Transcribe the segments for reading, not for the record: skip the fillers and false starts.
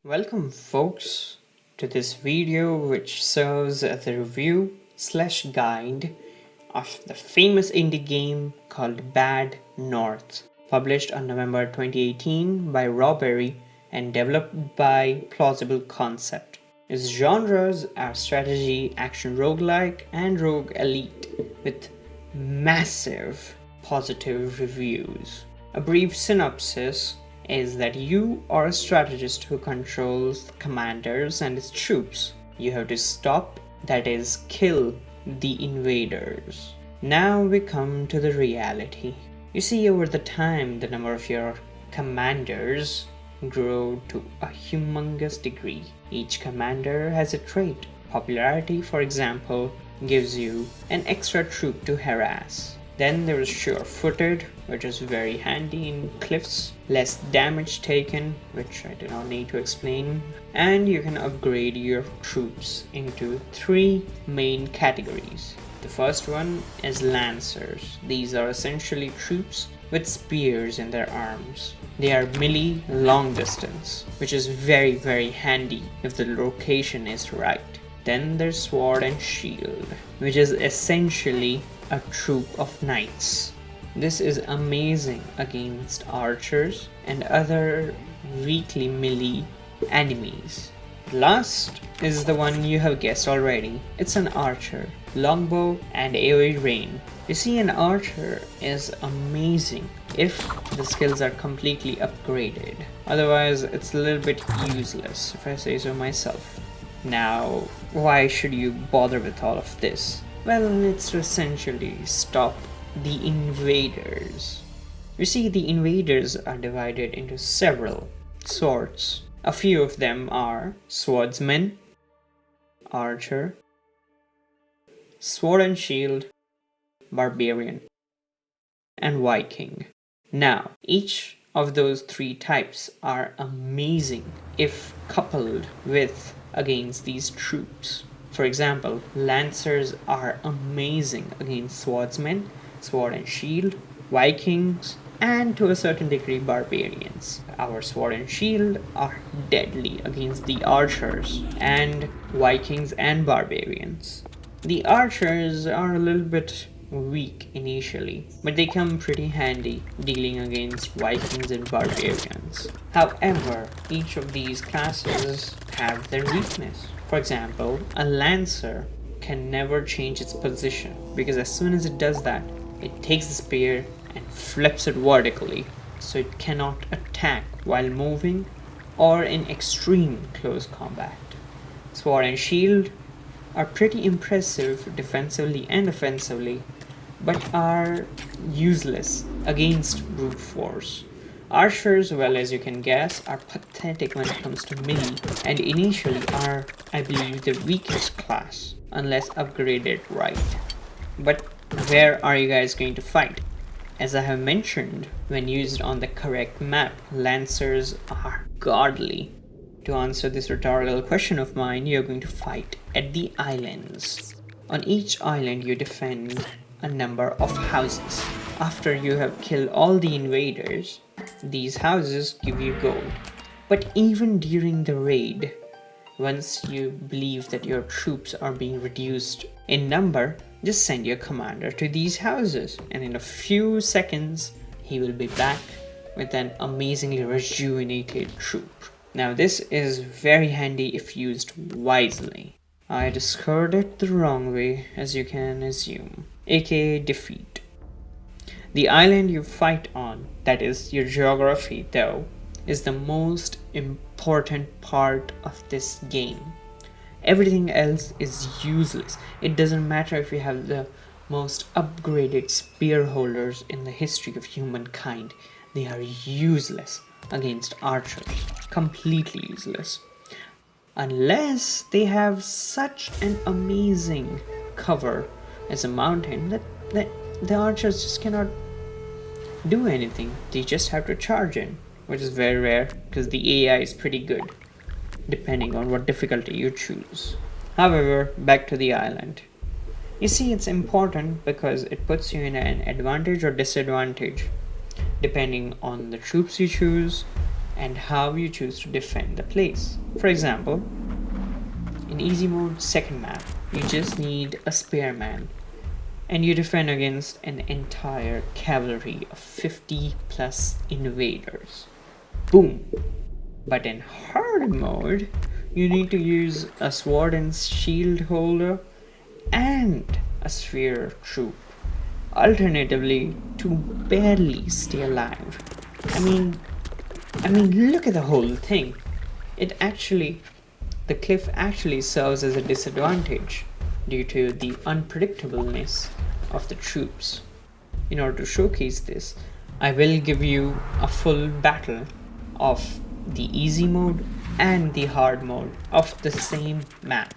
Welcome folks to this video which serves as a review slash guide of the famous indie game called Bad North, published on November 2018 by Rawberry and developed by Plausible Concept. Its genres are strategy, action roguelike, and rogue elite with massive positive reviews. A brief synopsis is that you are a strategist who controls the commanders and his troops. You have to stop, that is, kill the invaders. Now we come to the reality. You see, over the time, the number of your commanders grow to a humongous degree. Each commander has a trait. Popularity, for example, gives you an extra troop to harass. Then there is sure-footed, which is very handy in cliffs, less damage taken, which I do not need to explain, and you can upgrade your troops into three main categories. The first one is Lancers. These are essentially troops with spears in their arms. They are melee long distance, which is very handy if the location is right. Then there's Sword and Shield, which is essentially a troop of knights. This is amazing against archers and other weakly melee enemies. Last is the one you have guessed already. It's an archer, longbow and AoE rain. You see, an archer is amazing if the skills are completely upgraded. Otherwise, it's a little bit useless, if I say so myself. Now, why should you bother with all of this? Well, it's to essentially stop the invaders. You see, the invaders are divided into several sorts. A few of them are swordsman, archer, sword and shield, barbarian, and Viking. Now, each of those three types are amazing if coupled with against these troops. For example, Lancers are amazing against swordsmen, sword and shield, Vikings, and to a certain degree barbarians. Our sword and shield are deadly against the archers and Vikings and barbarians. The archers are a little bit weak initially, but they come pretty handy dealing against Vikings and barbarians. However, each of these classes have their weakness. For example, a Lancer can never change its position because as soon as it does that, it takes the spear and flips it vertically, so it cannot attack while moving or in extreme close combat. Sword and Shield are pretty impressive defensively and offensively, but are useless against brute force. Archers, well, as you can guess, are pathetic when it comes to melee and initially are, I believe, the weakest class unless upgraded right. But where are you guys going to fight? As I have mentioned, when used on the correct map, Lancers are godly. To answer this rhetorical question of mine, you're going to fight at the islands. On each island you defend a number of houses. After you have killed all the invaders, these houses give you gold. But even during the raid, once you believe that your troops are being reduced in number, just send your commander to these houses and in a few seconds he will be back with an amazingly rejuvenated troop. Now this is very handy if used wisely. I discovered it the wrong way, as you can assume, aka defeat. The island you fight on, that is your geography though, is the most important part of this game. Everything else is useless. It doesn't matter if you have the most upgraded spear holders in the history of humankind. They are useless against archers. Completely useless. Unless they have such an amazing cover as a mountain that the archers just cannot do anything. They just have to charge in, which is very rare because the AI is pretty good depending on what difficulty you choose. However, back to the island. You see, it's important because it puts you in an advantage or disadvantage depending on the troops you choose and how you choose to defend the place. For example, in easy mode, second map, you just need a spearman and you defend against an entire cavalry of 50 plus invaders. Boom! But in hard mode, you need to use a sword and shield holder and a sphere troop, alternatively, to barely stay alive. I mean, look at the whole thing. The cliff actually serves as a disadvantage due to the unpredictableness of the troops. In order to showcase this, I will give you a full battle of the easy mode and the hard mode of the same map.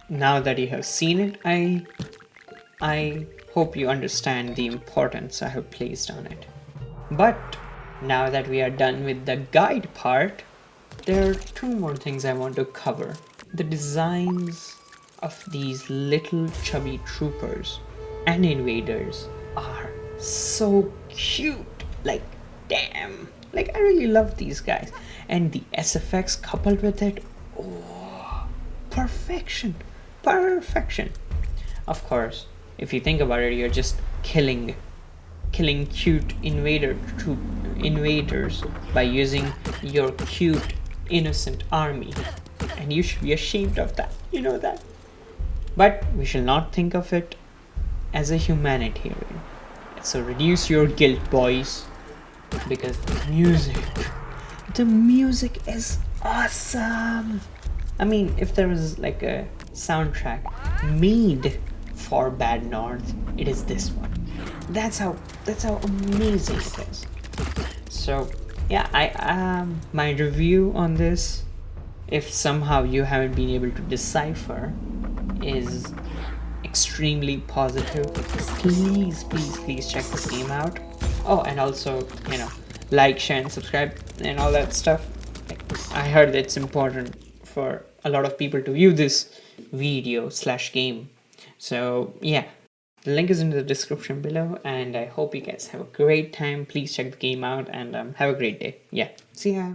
Now that you have seen it, I hope you understand the importance I have placed on it. But now that we are done with the guide part, there are two more things I want to cover. The designs of these little chubby troopers and invaders are so cute. Like, damn. Like, I really love these guys. And the SFX coupled with it, oh, perfection. Perfection. Of course, if you think about it, you're just killing cute invaders by using your cute innocent army, and you should be ashamed of that, you know that. But we shall not think of it as a humanitarian. So reduce your guilt, boys, because the music is awesome. I mean, if there was like a soundtrack made for Bad North, it is this one. That's how amazing it is. So yeah, my review on this, if somehow you haven't been able to decipher, is extremely positive. Please check this game out. Oh, and also, like, share and subscribe and all that stuff. I heard it's important for a lot of people to view this video / game. So yeah, The link is in the description below, and I hope you guys have a great time. Please check the game out, and have a great day. Yeah, see ya.